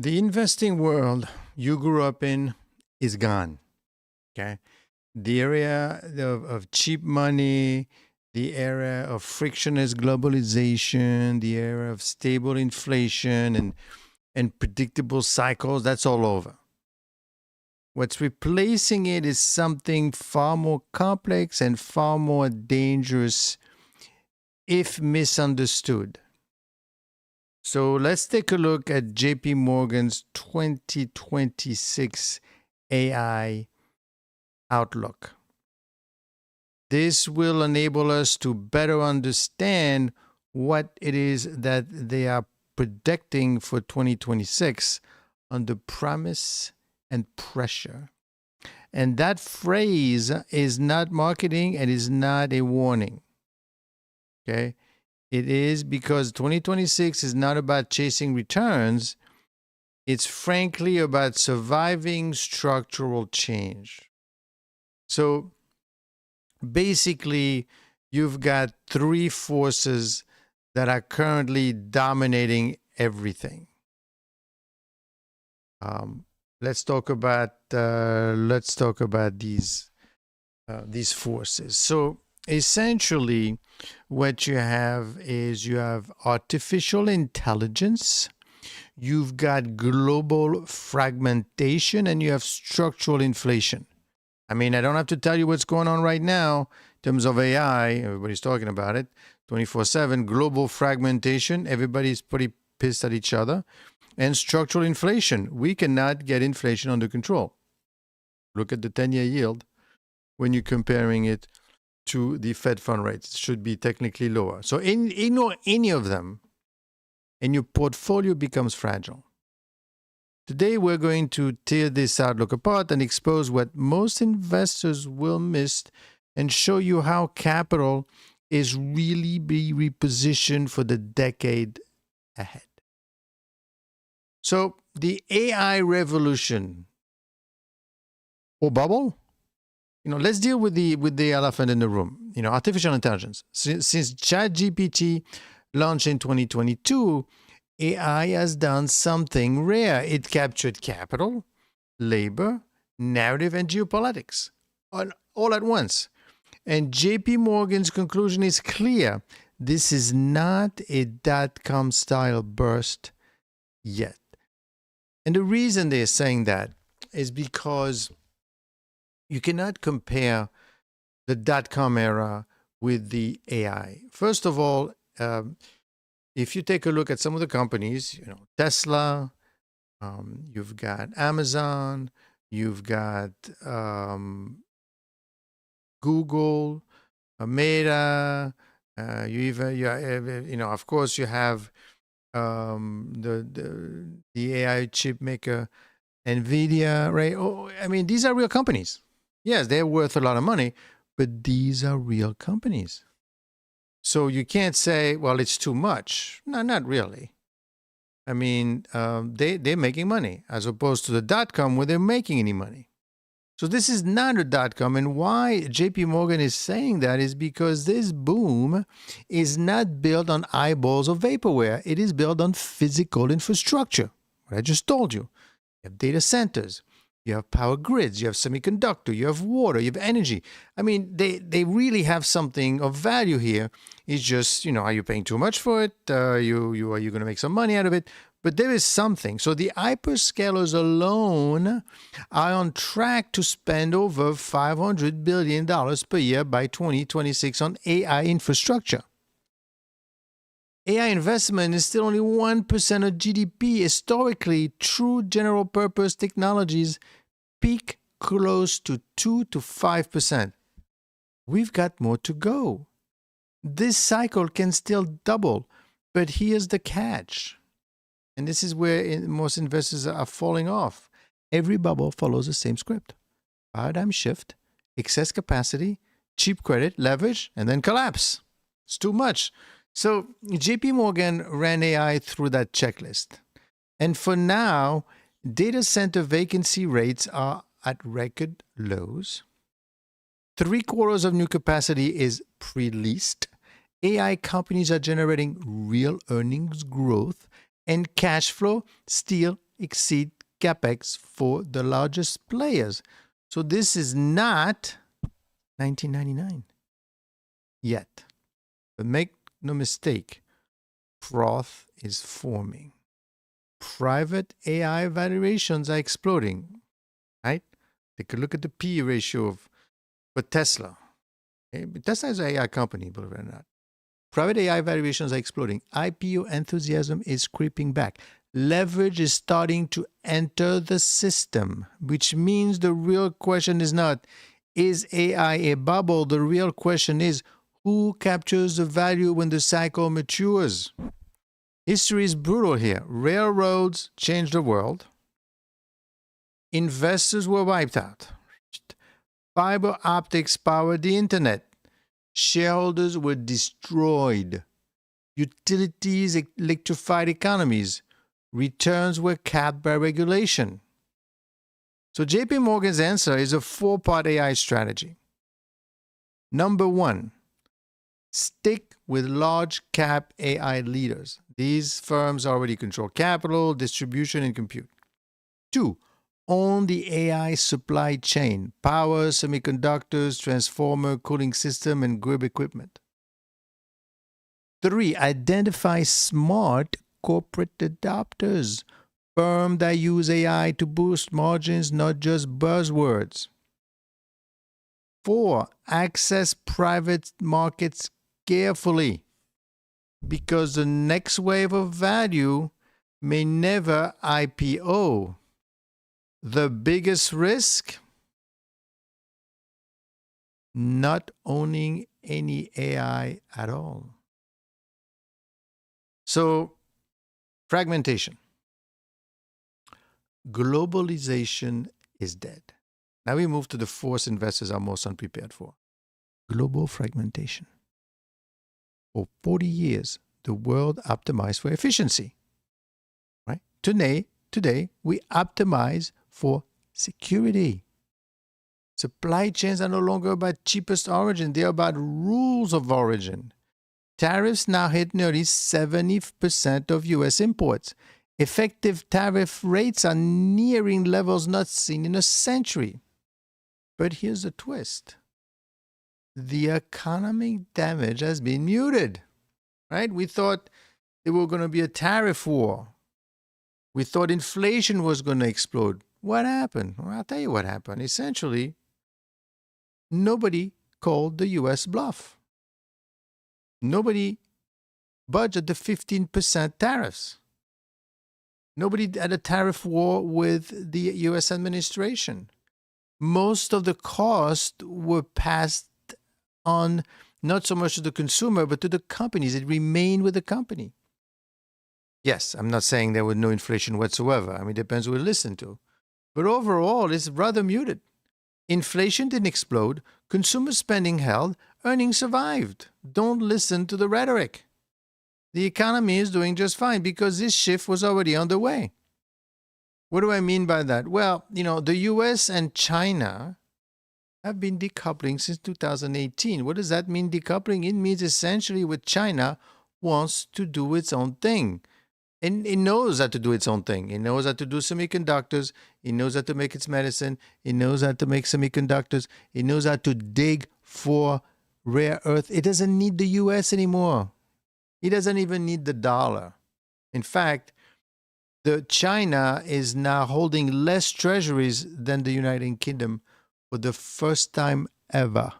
The investing world you grew up in is gone. Okay. The area of cheap money, the era of frictionless globalization, the era of stable inflation and predictable cycles, that's all over. What's replacing it is something far more complex and far more dangerous if misunderstood. So let's take a look at JP Morgan's 2026 AI outlook. This will enable us to better understand what it is that they are predicting for 2026 under promise and pressure. And that phrase is not marketing and is not a warning. Okay? It is because 2026 is not about chasing returns. It's frankly about surviving structural change. So basically, you've got three forces that are currently dominating everything. Let's talk about these forces. So essentially, what you have is you have artificial intelligence, you've got global fragmentation, and you have structural inflation. I mean, I don't have to tell you what's going on right now in terms of AI. Everybody's talking about it 24/7. Global fragmentation. Everybody's pretty pissed at each other. And structural inflation. We cannot get inflation under control. Look at the 10-year yield when you're comparing it to the Fed fund rates. It should be technically lower. So ignore any of them, and your portfolio becomes fragile. Today, we're going to tear this outlook apart and expose what most investors will miss and show you how capital is really being repositioned for the decade ahead. So, the AI revolution or bubble? Let's deal with the elephant in the room. Artificial intelligence. Since ChatGPT launched in 2022, AI has done something rare. It captured capital, labor, narrative, and geopolitics all at once. And JP Morgan's conclusion is clear. This is not a dot-com style burst yet. And the reason they're saying that is because you cannot compare the dot-com era with the AI. First of all, if you take a look at some of the companies, Tesla, you've got Amazon, you've got Google, Meta, of course you have the AI chip maker, NVIDIA, right? Oh, I mean, these are real companies. Yes, they're worth a lot of money, but these are real companies. So you can't say, well, it's too much. No, not really. I mean, they're making money as opposed to the dot-com where they're making any money. So this is not a dot-com. And why JP Morgan is saying that is because this boom is not built on eyeballs or vaporware. It is built on physical infrastructure. What I just told you. You have data centers. You have power grids, you have semiconductor, you have water, you have energy. I mean, they really have something of value here. It's just, are you paying too much for it? Are you going to make some money out of it? But there is something. So the hyperscalers alone are on track to spend over $500 billion per year by 2026 on AI infrastructure. AI investment is still only 1% of GDP. Historically, true general purpose technologies peak close to 2 to 5%. We've got more to go. This cycle can still double, but here's the catch. And this is where most investors are falling off. Every bubble follows the same script. Paradigm shift, excess capacity, cheap credit, leverage, and then collapse. It's too much. So JP Morgan ran AI through that checklist. And for now, data center vacancy rates are at record lows. 3/4 of new capacity is pre-leased. AI companies are generating real earnings growth, and cash flow still exceed capex for the largest players. So this is not 1999 yet. But make no mistake, froth is forming. Private AI valuations are exploding, right? Take a look at the P ratio for Tesla. Okay? Tesla is an AI company, believe it or not. Private AI valuations are exploding. IPO enthusiasm is creeping back. Leverage is starting to enter the system, which means the real question is not, is AI a bubble? The real question is, who captures the value when the cycle matures? History is brutal here. Railroads changed the world. Investors were wiped out. Fiber optics powered the internet. Shareholders were destroyed. Utilities electrified economies. Returns were capped by regulation. So JP Morgan's answer is a 4-part AI strategy. Number 1, stick with large cap AI leaders. These firms already control capital, distribution, and compute. 2, own the AI supply chain, power, semiconductors, transformer, cooling system, and grid equipment. 3, identify smart corporate adopters, firms that use AI to boost margins, not just buzzwords. 4, access private markets carefully, because the next wave of value may never IPO. The biggest risk? Not owning any AI at all. So, fragmentation. Globalization is dead. Now we move to the force investors are most unprepared for. Global fragmentation. For 40 years, the world optimized for efficiency. Right? Today, we optimize for security. Supply chains are no longer about cheapest origin. They're about rules of origin. Tariffs now hit nearly 70% of U.S. imports. Effective tariff rates are nearing levels not seen in a century. But here's the twist. The economic damage has been muted, right? We thought there were going to be a tariff war. We thought inflation was going to explode. What happened? Well, I'll tell you what happened. Essentially, nobody called the U.S. bluff. Nobody budged at the 15% tariffs. Nobody had a tariff war with the U.S. administration. Most of the costs were passed on not so much to the consumer, but to the companies. It remained with the company. Yes, I'm not saying there was no inflation whatsoever. I mean, it depends who we listen to. But overall, it's rather muted. Inflation didn't explode. Consumer spending held. Earnings survived. Don't listen to the rhetoric. The economy is doing just fine because this shift was already underway. What do I mean by that? Well, the US and China have been decoupling since 2018. What does that mean, decoupling? It means essentially what China wants to do its own thing. And it knows how to do its own thing. It knows how to do semiconductors. It knows how to make its medicine. It knows how to make semiconductors. It knows how to dig for rare earth. It doesn't need the US anymore. It doesn't even need the dollar. In fact, China is now holding less treasuries than the United Kingdom for the first time ever.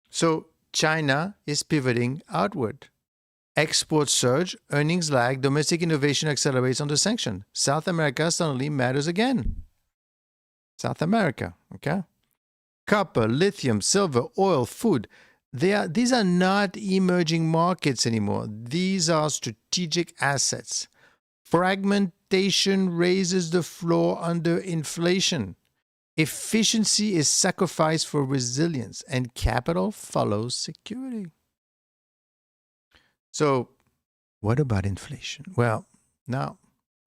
So China is pivoting outward. Exports surge, earnings lag, domestic innovation accelerates under sanction. South America suddenly matters again. South America, okay? Copper, lithium, silver, oil, food. These are not emerging markets anymore. These are strategic assets. Fragmentation raises the floor under inflation. Efficiency is sacrificed for resilience, and capital follows security. So, what about inflation? Well, now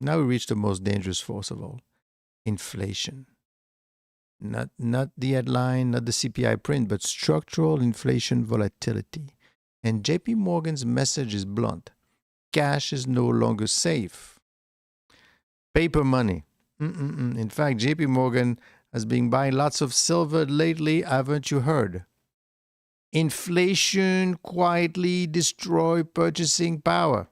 we reach the most dangerous force of all. Inflation. Not the headline, not the CPI print, but structural inflation volatility. And JP Morgan's message is blunt. Cash is no longer safe. Paper money. In fact, JP Morgan has been buying lots of silver lately, haven't you heard? Inflation quietly destroys purchasing power.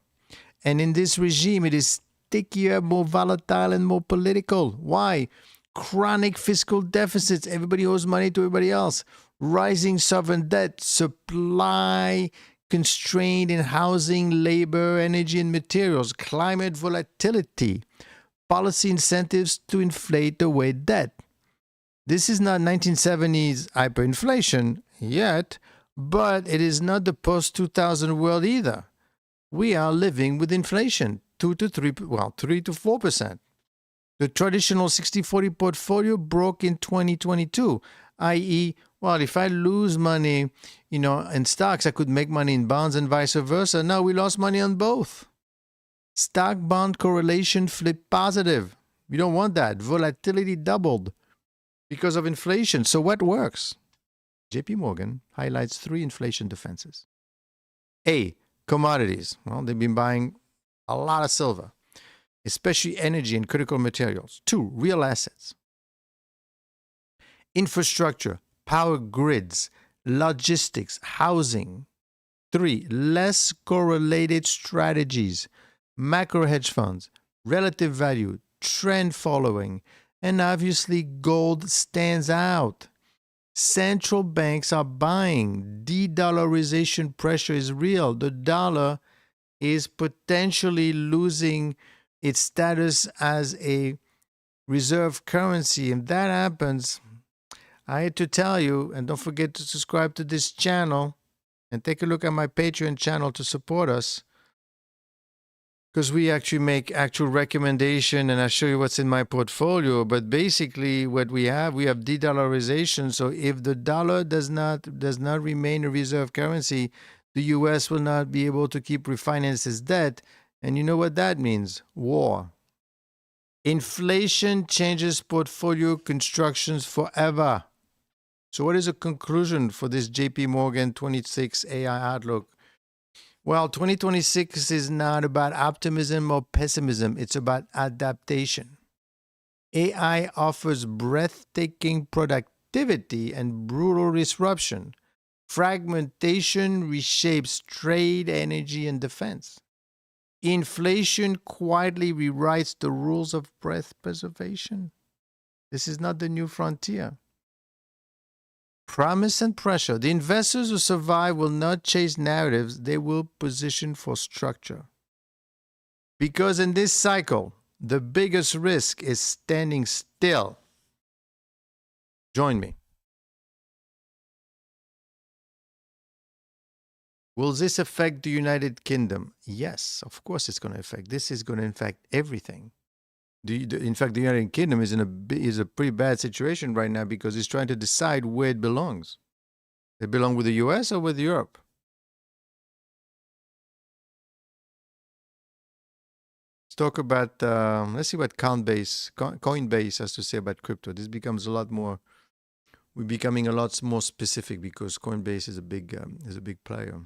And in this regime, it is stickier, more volatile, and more political. Why? Chronic fiscal deficits. Everybody owes money to everybody else. Rising sovereign debt, supply constraint in housing, labor, energy, and materials, climate volatility, policy incentives to inflate away debt. This is not 1970s hyperinflation yet, but it is not the post 2000 world either. We are living with inflation, 3 to 4%. The traditional 60-40 portfolio broke in 2022, i.e., well, if I lose money, in stocks, I could make money in bonds and vice versa. Now we lost money on both. Stock-bond correlation flipped positive. We don't want that. Volatility doubled because of inflation. So what works? JP Morgan highlights 3 inflation defenses. A, commodities. Well, they've been buying a lot of silver, especially energy and critical materials. 2, real assets. Infrastructure, power grids, logistics, housing. 3, less correlated strategies, macro hedge funds, relative value, trend following, and obviously gold stands out. Central banks are buying. De-dollarization pressure is real. The dollar is potentially losing its status as a reserve currency. And that happens, I had to tell you, and don't forget to subscribe to this channel and take a look at my Patreon channel to support us, because we actually make actual recommendation, and I'll show you what's in my portfolio. But basically what we have de-dollarization. So if the dollar does not remain a reserve currency, the US will not be able to keep refinance its debt. And you know what that means? War. Inflation changes portfolio constructions forever. So what is the conclusion for this JP Morgan 26 AI outlook? Well, 2026 is not about optimism or pessimism. It's about adaptation. AI offers breathtaking productivity and brutal disruption. Fragmentation reshapes trade, energy, and defense. Inflation quietly rewrites the rules of breath preservation. This is not the new frontier. Promise and pressure. The investors who survive will not chase narratives, they will position for structure. Because in this cycle, the biggest risk is standing still. Join me. Will this affect the United Kingdom? Yes, of course it's going to affect. This is going to affect everything. In fact, the United Kingdom is a pretty bad situation right now because it's trying to decide where it belongs. It belong with the US or with Europe? Let's talk about, let's see what Coinbase has to say about crypto. This becomes a lot more, we're becoming a lot more specific because Coinbase is a big player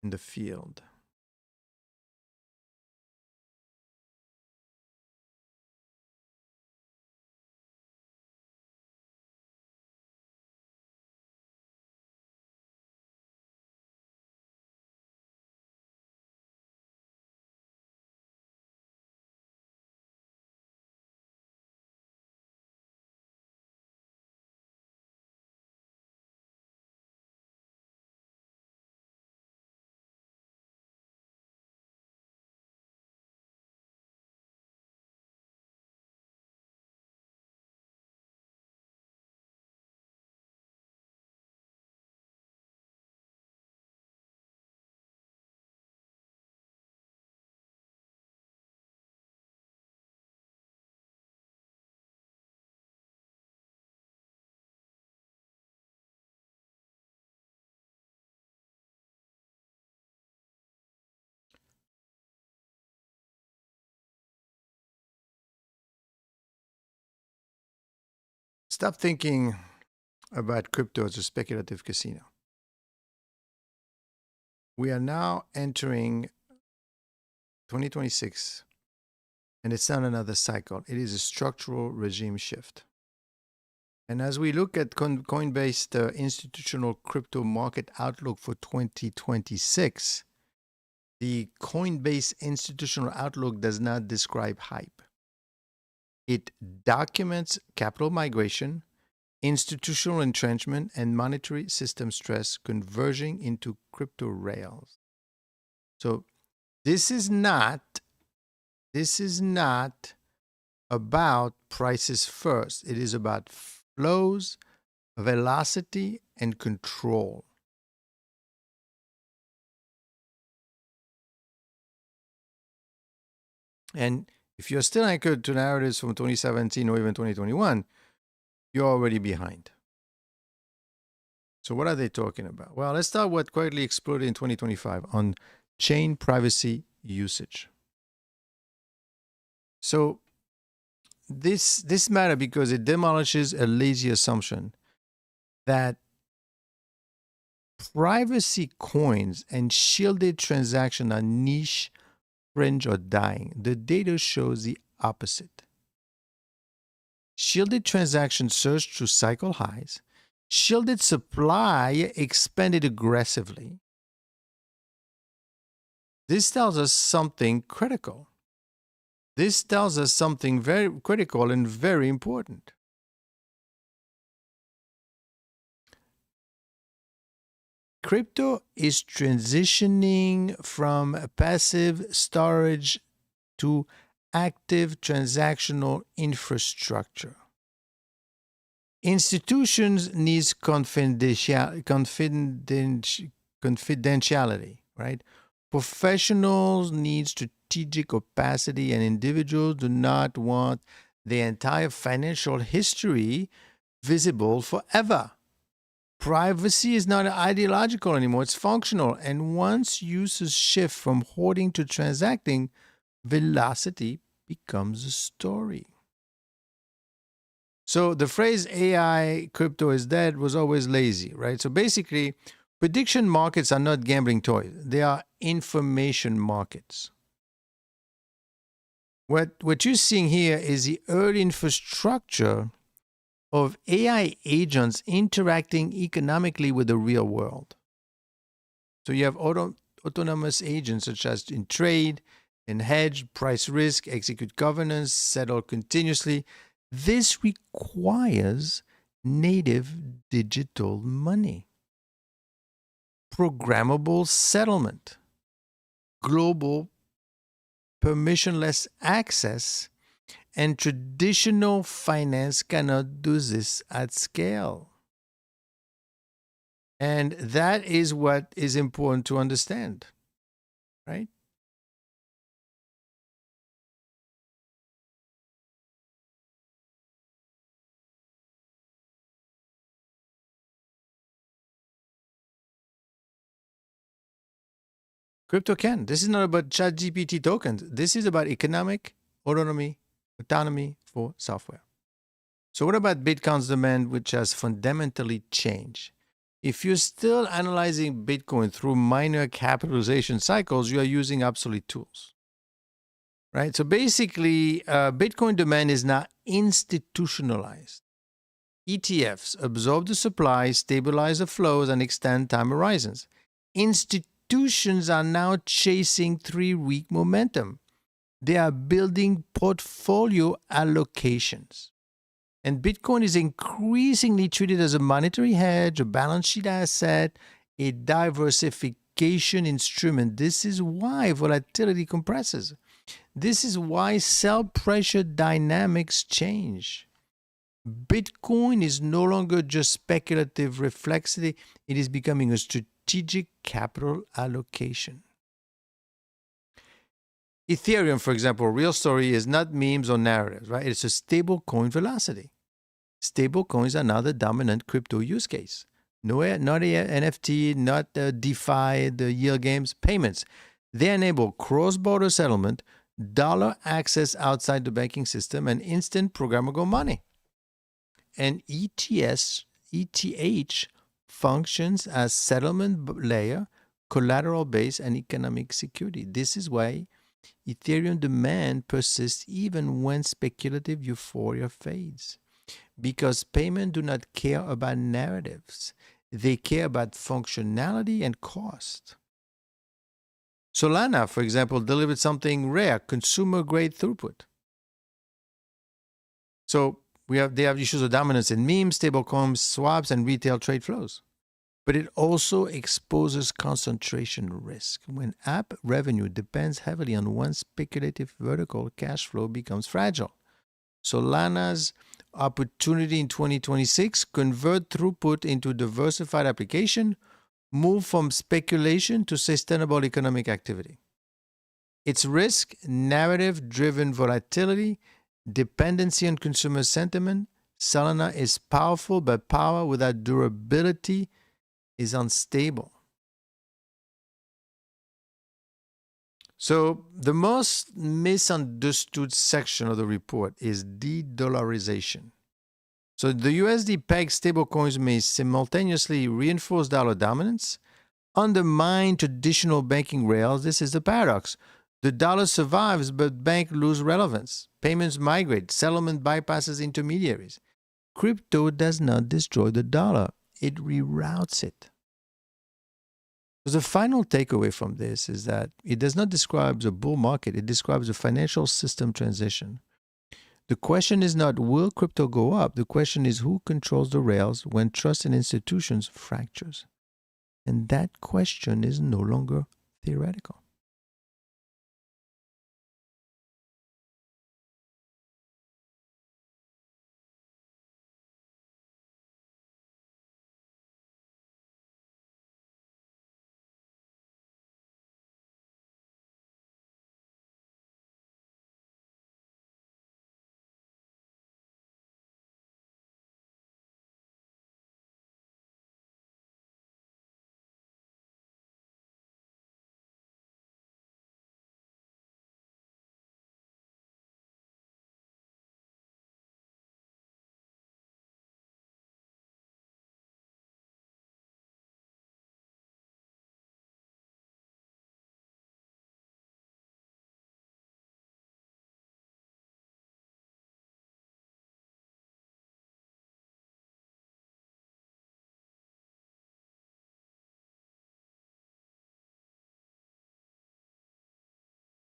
in the field. Stop thinking about crypto as a speculative casino. We are now entering 2026 And it's not another cycle. It is a structural regime shift. And as we look at Coinbase institutional crypto market outlook for 2026, the Coinbase institutional outlook does not describe hype. It documents capital migration, institutional entrenchment, and monetary system stress converging into crypto rails. So this is not about prices first. It is about flows, velocity, and control. And if you're still anchored to narratives from 2017 or even 2021, you're already behind. So what are they talking about? Well, let's start with what quietly exploded in 2025 on chain privacy usage. So this matters because it demolishes a lazy assumption that privacy coins and shielded transactions are niche, fringe, or dying. The data shows the opposite. Shielded transactions surged to cycle highs. Shielded supply expanded aggressively. This tells us something critical. This tells us something very critical and very important. Crypto is transitioning from passive storage to active transactional infrastructure. Institutions need confidentiality, right? Professionals need strategic opacity, and individuals do not want the entire financial history visible forever. Privacy is not ideological anymore, it's functional. And once users shift from hoarding to transacting, velocity becomes a story. So the phrase AI crypto is dead was always lazy, right? So basically, prediction markets are not gambling toys, they are information markets. What you're seeing here is the early infrastructure of AI agents interacting economically with the real world. So you have autonomous agents such as in trade, in hedge, price risk, execute governance, settle continuously. This requires native digital money, programmable settlement, global permissionless access, and traditional finance cannot do this at scale. And that is what is important to understand, right? Crypto can. This is not about ChatGPT tokens. This is about economic autonomy for software. So what about Bitcoin's demand, which has fundamentally changed? If you're still analyzing Bitcoin through minor capitalization cycles, you are using obsolete tools, right? So basically, Bitcoin demand is now institutionalized. ETFs absorb the supply, stabilize the flows, and extend time horizons. Institutions are now chasing 3-week momentum. They are building portfolio allocations. And Bitcoin is increasingly treated as a monetary hedge, a balance sheet asset, a diversification instrument. This is why volatility compresses. This is why sell pressure dynamics change. Bitcoin is no longer just speculative reflexivity, it is becoming a strategic capital allocation. Ethereum, for example, real story is not memes or narratives, right? It's a stable coin velocity. Stable coins are now the dominant crypto use case. Not NFT, not DeFi, the yield games, payments. They enable cross-border settlement, dollar access outside the banking system, and instant programmable money. And ETH functions as settlement layer, collateral base, and economic security. This is why Ethereum demand persists even when speculative euphoria fades. Because payments do not care about narratives, they care about functionality and cost. Solana, for example, delivered something rare, consumer grade throughput. So they have issues of dominance in memes, stablecoins, swaps, and retail trade flows. But it also exposes concentration risk. When app revenue depends heavily on one speculative vertical, cash flow becomes fragile. Solana's opportunity in 2026: convert throughput into diversified application, move from speculation to sustainable economic activity. Its risk: narrative driven volatility, dependency on consumer sentiment. Solana is powerful, but power without durability is unstable. So, the most misunderstood section of the report is de-dollarization. So, the USD pegged stablecoins may simultaneously reinforce dollar dominance, undermine traditional banking rails. This is the paradox. The dollar survives, but banks lose relevance. Payments migrate, settlement bypasses intermediaries. Crypto does not destroy the dollar, it reroutes it. So the final takeaway from this is that it does not describe a bull market, it describes a financial system transition. The question is not will crypto go up? The question is who controls the rails when trust in institutions fractures? And that question is no longer theoretical.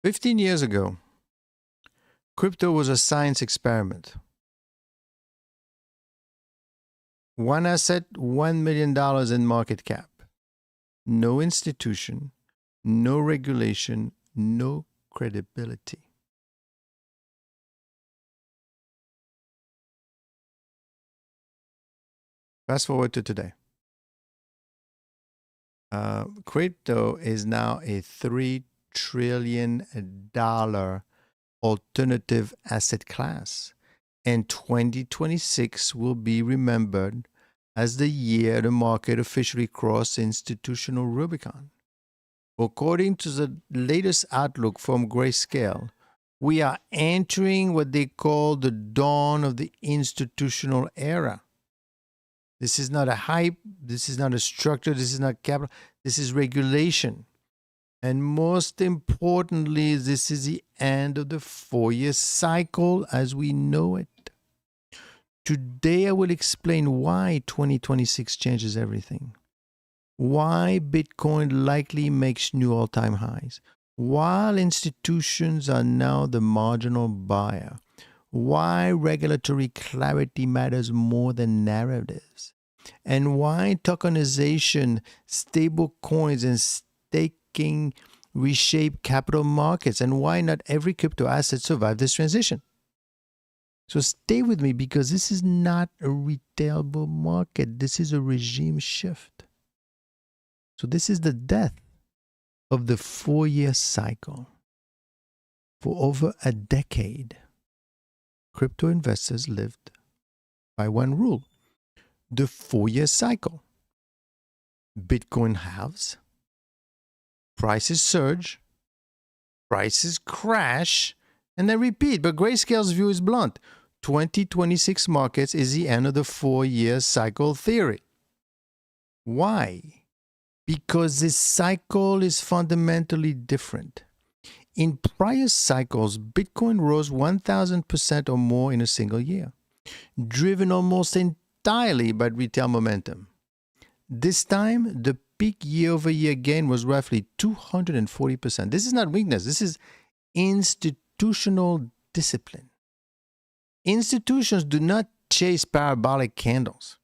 "15 years ago, crypto was a science experiment. One asset, $1 million in market cap. No institution, no regulation, no credibility. Fast forward to today. Crypto is now a $3 trillion alternative asset class. And 2026 will be remembered as the year the market officially crossed institutional Rubicon. According to the latest outlook from Grayscale, we are entering what they call the dawn of the institutional era. This is not a hype, this is not a structure, this is not capital, this is regulation. And most importantly, this is the end of the 4-year cycle as we know it. Today, I will explain why 2026 changes everything. Why Bitcoin likely makes new all-time highs. While institutions are now the marginal buyer. Why regulatory clarity matters more than narratives. And why tokenization, stable coins, and staking reshape capital markets, and why not every crypto asset survived this transition. So stay with me, because this is not a retail bull market. This is a regime shift. So this is the death of the 4-year cycle. For over a decade, crypto investors lived by one rule: the 4-year cycle. Bitcoin halves, prices surge, prices crash, and then repeat. But Grayscale's view is blunt. 2026 markets is the end of the 4-year cycle theory. Why? Because this cycle is fundamentally different. In prior cycles, Bitcoin rose 1,000% or more in a single year, driven almost entirely by retail momentum. This time, the peak year-over-year gain was roughly 240%. This is not weakness. This is institutional discipline. Institutions do not chase parabolic candles.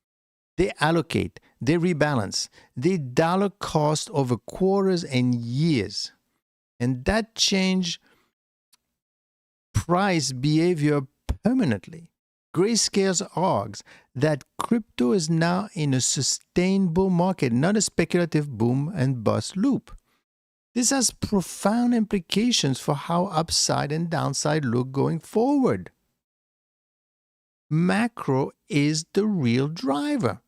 They allocate, they rebalance, they dollar cost over quarters and years. And that change price behavior permanently. Grayscale's argues that crypto is now in a sustainable market, not a speculative boom and bust loop. This has profound implications for how upside and downside look going forward. Macro is the real driver.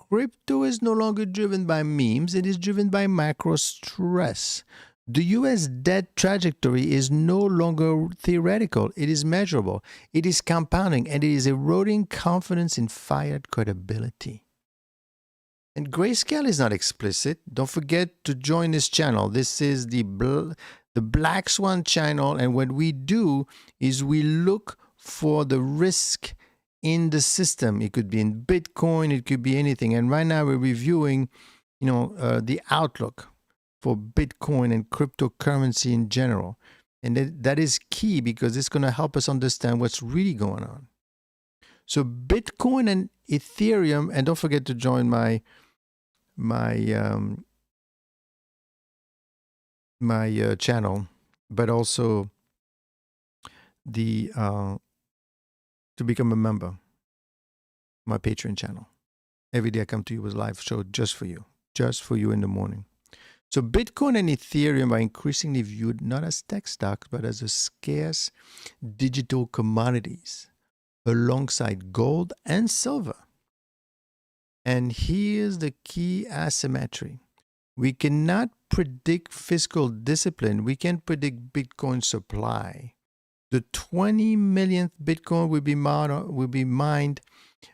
Crypto is no longer driven by memes, it is driven by macro stress. The US debt trajectory is no longer theoretical, it is measurable, it is compounding, and it is eroding confidence in fiat credibility. And Grayscale is not explicit. Don't forget to join this channel. This is the Black Swan channel, and what we do is we look for the risk in the system. It could be in Bitcoin, it could be anything. And right now we're reviewing, the outlook for Bitcoin and cryptocurrency in general. And that is key because it's going to help us understand what's really going on. So Bitcoin and Ethereum, and don't forget to join my channel, but also the to become a member, my Patreon channel. Every day I come to you with a live show just for you in the morning. So Bitcoin and Ethereum are increasingly viewed not as tech stocks, but as a scarce digital commodities alongside gold and silver. And here's the key asymmetry. We cannot predict fiscal discipline. We can predict Bitcoin supply. The 20 millionth Bitcoin will be mined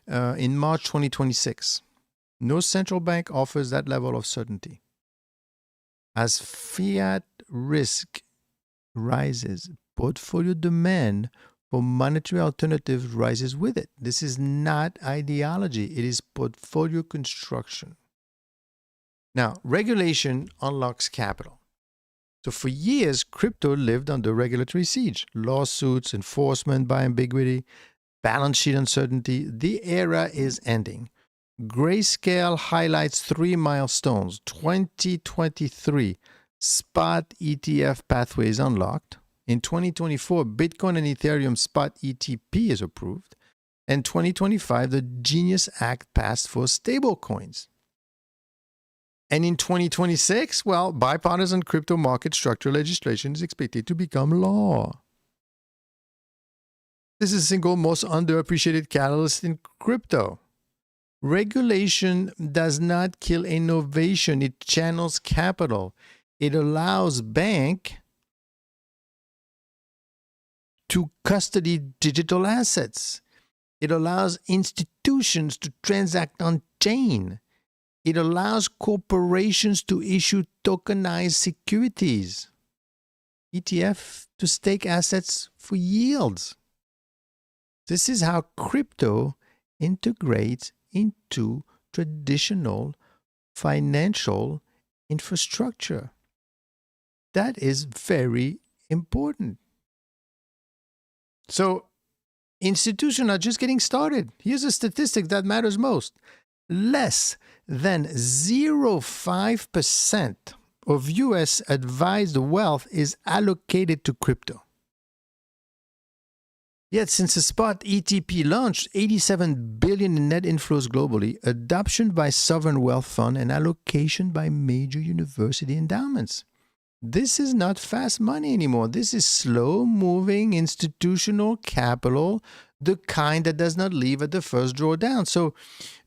in March 2026. No central bank offers that level of certainty. As fiat risk rises, portfolio demand for monetary alternatives rises with it. This is not ideology. It is portfolio construction. Now, regulation unlocks capital. So for years, crypto lived under regulatory siege, lawsuits, enforcement by ambiguity, balance sheet uncertainty. The era is ending. Grayscale highlights 3 milestones. 2023, spot ETF pathway is unlocked. In 2024, Bitcoin and Ethereum spot ETP is approved. And 2025, the Genius Act passed for stablecoins. And in 2026, bipartisan crypto market structure legislation is expected to become law. This is the single most underappreciated catalyst in crypto. Regulation does not kill innovation. It channels capital. It allows banks to custody digital assets. It allows institutions to transact on chain. It allows corporations to issue tokenized securities, ETF to stake assets for yields. This is how crypto integrates into traditional financial infrastructure. That is very important. So, institutions are just getting started. Here's a statistic that matters most. Less than 0.05% of U.S. advised wealth is allocated to crypto. Yet since the spot ETP launched, 87 billion in net inflows globally, adoption by sovereign wealth fund, and allocation by major university endowments. This is not fast money anymore. This is slow-moving institutional capital, the kind that does not leave at the first drawdown. So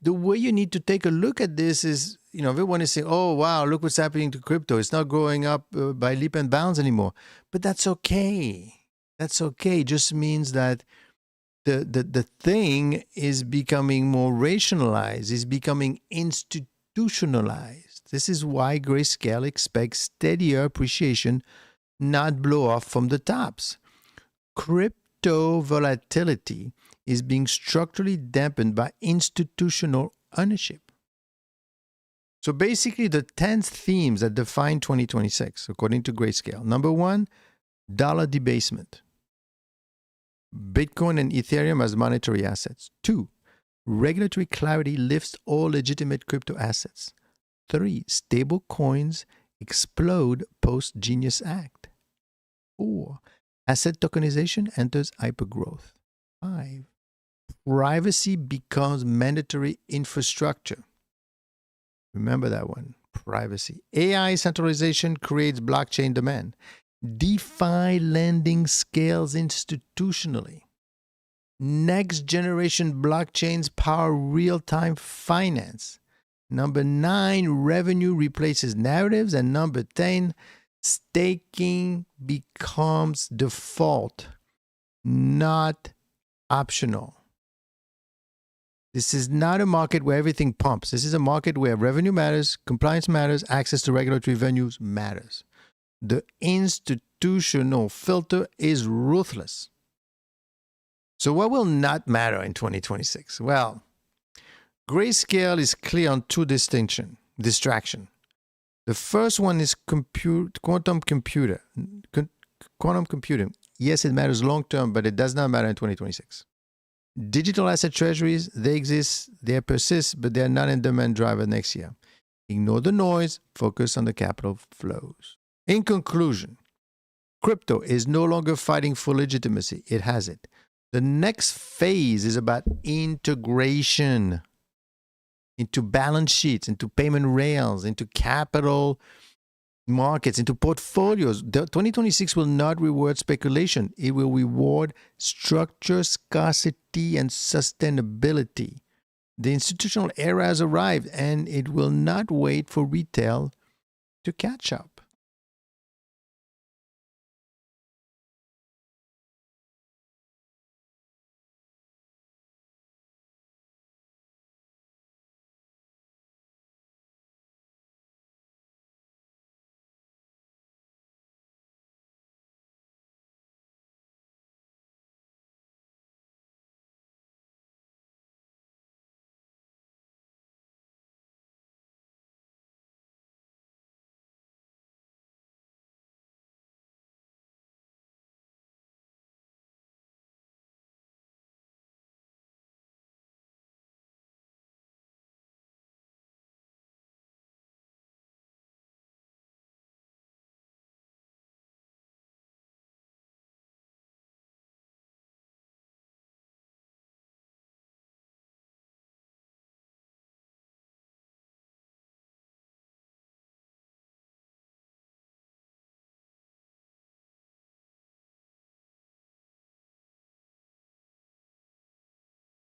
the way you need to take a look at this is, everyone is saying, oh, wow, look what's happening to crypto. It's not growing up by leap and bounds anymore. But that's okay. That's okay. It just means that the thing is becoming more rationalized, is becoming institutionalized. This is why Grayscale expects steadier appreciation not blow off from the tops. Crypto volatility is being structurally dampened by institutional ownership. So basically, the 10 themes that define 2026, according to Grayscale. Number one, dollar debasement. Bitcoin and Ethereum as monetary assets. 2, regulatory clarity lifts all legitimate crypto assets. 3, stable coins explode post-Genius Act. 4, asset tokenization enters hypergrowth. 5, privacy becomes mandatory infrastructure. Remember that one, privacy. AI centralization creates blockchain demand. DeFi lending scales institutionally. Next generation blockchains power real-time finance. Number 9, revenue replaces narratives. And number 10, staking becomes default, not optional. This is not a market where everything pumps. This is a market where revenue matters, compliance matters, access to regulatory venues matters. The institutional filter is ruthless. So what will not matter in 2026? Well, Grayscale is clear on 2 distraction. The first one is quantum computing. Yes, it matters long term, but it does not matter in 2026. Digital asset treasuries, they exist, they persist, but they're not in demand driver next year. Ignore the noise, focus on the capital flows. In conclusion, crypto is no longer fighting for legitimacy. It has it. The next phase is about integration into balance sheets, into payment rails, into capital markets, into portfolios. 2026 will not reward speculation. It will reward structure, scarcity, and sustainability. The institutional era has arrived, and it will not wait for retail to catch up.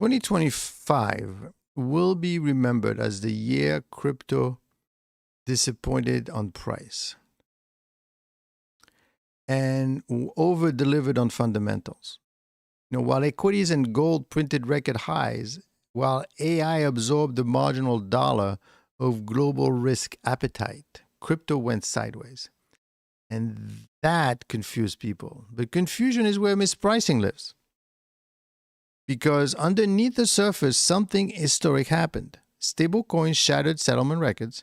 Twenty 2025 will be remembered as the year crypto disappointed on price and over-delivered on fundamentals. While equities and gold printed record highs, while AI absorbed the marginal dollar of global risk appetite, crypto went sideways. And that confused people. But confusion is where mispricing lives. Because underneath the surface, something historic happened. Stablecoins shattered settlement records.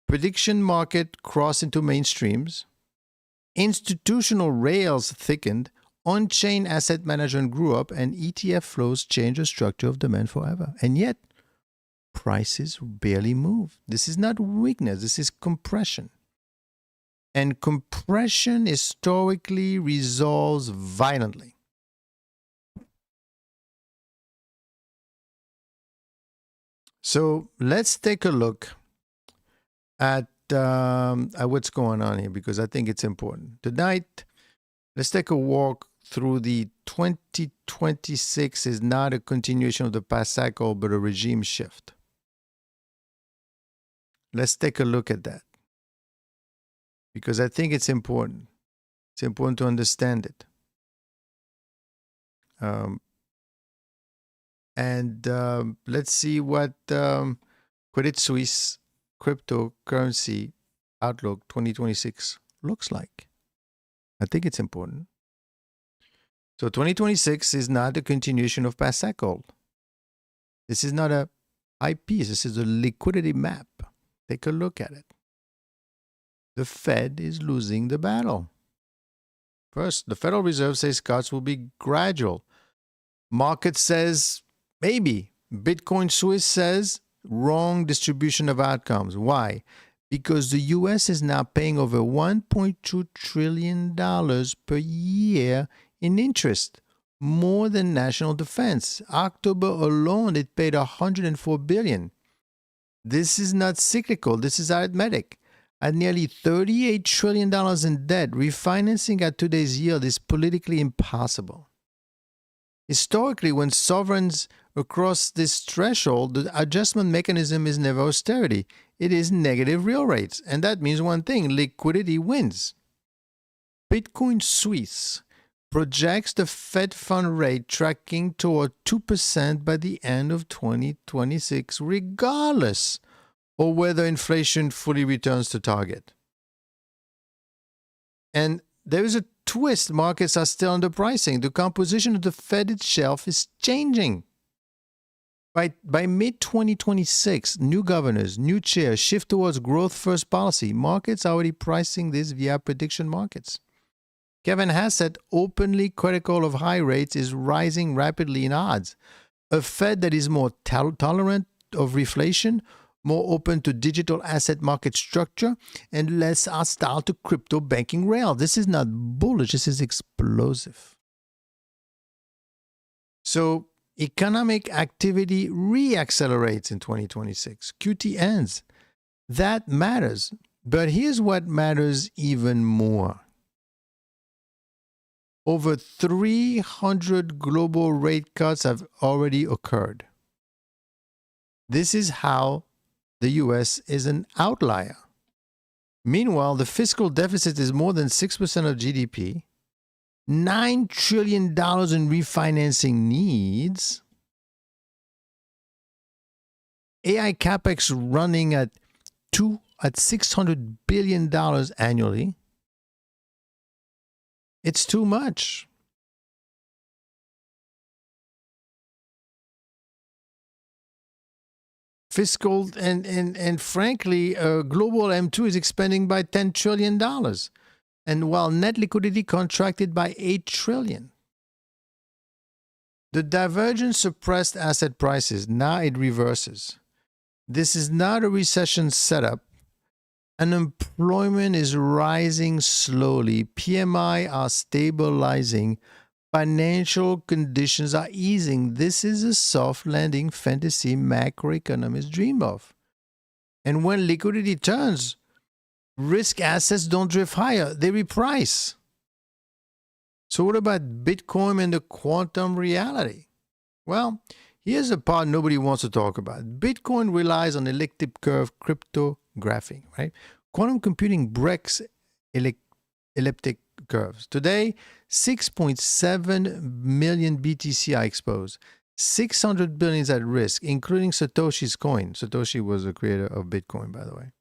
Prediction market crossed into mainstreams. Institutional rails thickened. On-chain asset management grew up, and ETF flows changed the structure of demand forever. And yet, prices barely move. This is not weakness. This is compression. And compression historically resolves violently. So let's take a look at what's going on here, because I think it's important. Tonight, let's take a walk through the 2026 is not a continuation of the past cycle, but a regime shift. Let's take a look at that, because I think it's important. It's important to understand it. Let's see what Credit Suisse cryptocurrency outlook 2026 looks like. I think it's important. So 2026 is not a continuation of past cycle. This is not a eyepiece. This is a liquidity map. Take a look at it. The Fed is losing the battle. First, the Federal Reserve says cuts will be gradual. Market says maybe. Bitcoin Swiss says wrong distribution of outcomes. Why? Because the US is now paying over $1.2 trillion per year in interest, more than national defense. October alone, it paid $104 billion. This is not cyclical. This is arithmetic. At nearly $38 trillion in debt, refinancing at today's yield is politically impossible. Historically, when sovereigns cross this threshold, the adjustment mechanism is never austerity. It is negative real rates. And that means one thing: liquidity wins. Bitcoin Swiss projects the Fed fund rate tracking toward 2% by the end of 2026, regardless of whether inflation fully returns to target. And there is a twist. Markets are still underpricing. The composition of the Fed itself is changing. By mid-2026, new governors, new chairs shift towards growth-first policy. Markets are already pricing this via prediction markets. Kevin Hassett, openly critical of high rates, is rising rapidly in odds. A Fed that is more tolerant of reflation, more open to digital asset market structure, and less hostile to crypto banking rail. This is not bullish, this is explosive. So economic activity re-accelerates in 2026. QT ends. That matters. But here's what matters even more. Over 300 global rate cuts have already occurred. This is how the US is an outlier. Meanwhile, the fiscal deficit is more than 6% of GDP, $9 trillion in refinancing needs, AI capex running at $600 billion annually. It's too much. Fiscal and frankly, global M2 is expanding by $10 trillion. And while net liquidity contracted by $8 trillion. The divergence suppressed asset prices. Now it reverses. This is not a recession setup. Unemployment is rising slowly. PMI are stabilizing. Financial conditions are easing. This is a soft landing fantasy macroeconomists dream of. And when liquidity turns, risk assets don't drift higher, they reprice. So what about Bitcoin and the quantum reality? Well, here's the part nobody wants to talk about. Bitcoin relies on elliptic curve cryptography, right? Quantum computing breaks elliptic curves. Today, 6.7 million BTC are exposed. 600 billion is at risk, including Satoshi's coin. Satoshi was the creator of Bitcoin, by the way.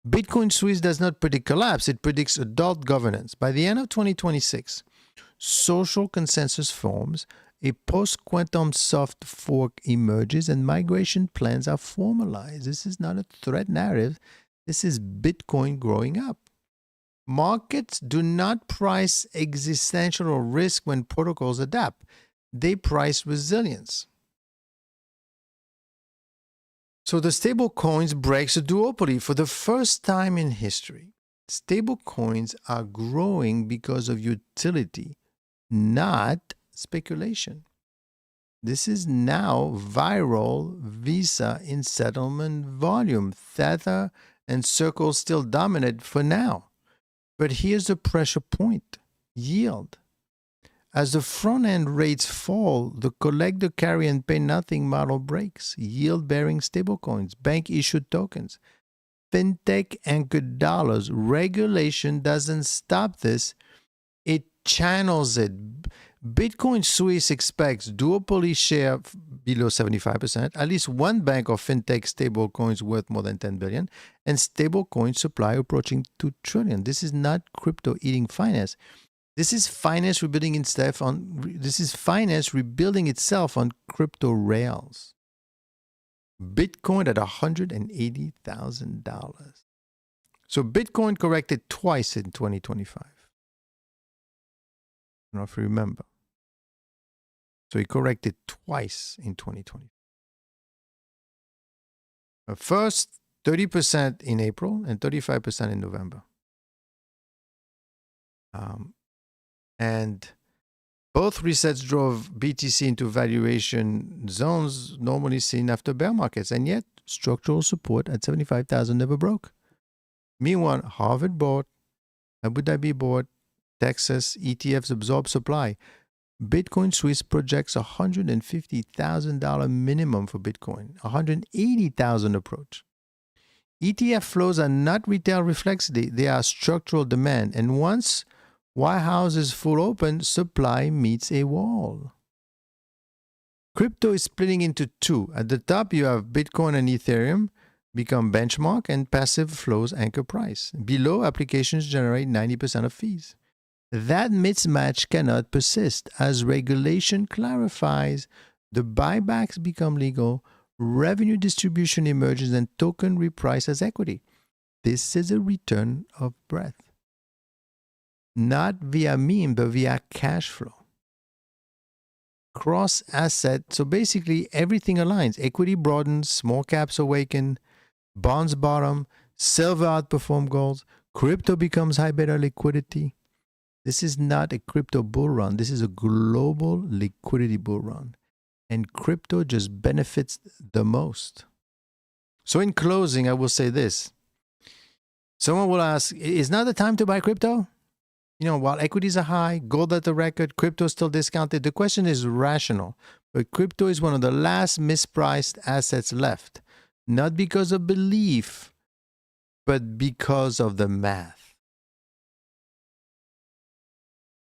Bitcoin Swiss does not predict collapse. It predicts adult governance. By the end of 2026, social consensus forms, a post-quantum soft fork emerges, and migration plans are formalized. This is not a threat narrative. This is Bitcoin growing up. Markets do not price existential risk when protocols adapt. They price resilience. So the stable coins breaks a duopoly for the first time in history. Stable coins are growing because of utility, not speculation. This is now viral Visa in settlement volume. Tether and Circle still dominate for now. But here's the pressure point: yield. As the front-end rates fall, the collect the carry and pay nothing model breaks. Yield-bearing stablecoins, bank-issued tokens, fintech-anchored dollars. Regulation doesn't stop this. It channels it. Bitcoin Swiss expects duopoly share below 75%, at least one bank or fintech stablecoins worth more than 10 billion, and stablecoin supply approaching 2 trillion. This is not crypto eating finance. This is finance rebuilding itself on crypto rails. Bitcoin at $180,000. So Bitcoin corrected twice in 2025. I don't know if you remember. So it corrected twice in 2020. First, 30% in April and 35% in November. And both resets drove BTC into valuation zones normally seen after bear markets, and yet structural support at 75,000 never broke. Meanwhile, Harvard bought, Abu Dhabi bought, Texas ETFs absorb supply. Bitcoin Swiss projects $150,000 minimum for Bitcoin, $180,000 approach. ETF flows are not retail reflex, they are structural demand, and once White is full open, supply meets a wall. Crypto is splitting into two. At the top, you have Bitcoin and Ethereum become benchmark and passive flows anchor price. Below, applications generate 90% of fees. That mismatch cannot persist. As regulation clarifies, the buybacks become legal, revenue distribution emerges, and token reprice as equity. This is a return of breath. Not via meme, but via cash flow. Cross asset, so basically everything aligns. Equity broadens, small caps awaken, bonds bottom, silver outperform gold, crypto becomes high beta liquidity. This is not a crypto bull run. This is a global liquidity bull run. And crypto just benefits the most. So in closing, I will say this. Someone will ask, is now the time to buy crypto? While equities are high, gold at the record, crypto is still discounted. The question is rational. But crypto is one of the last mispriced assets left. Not because of belief, but because of the math.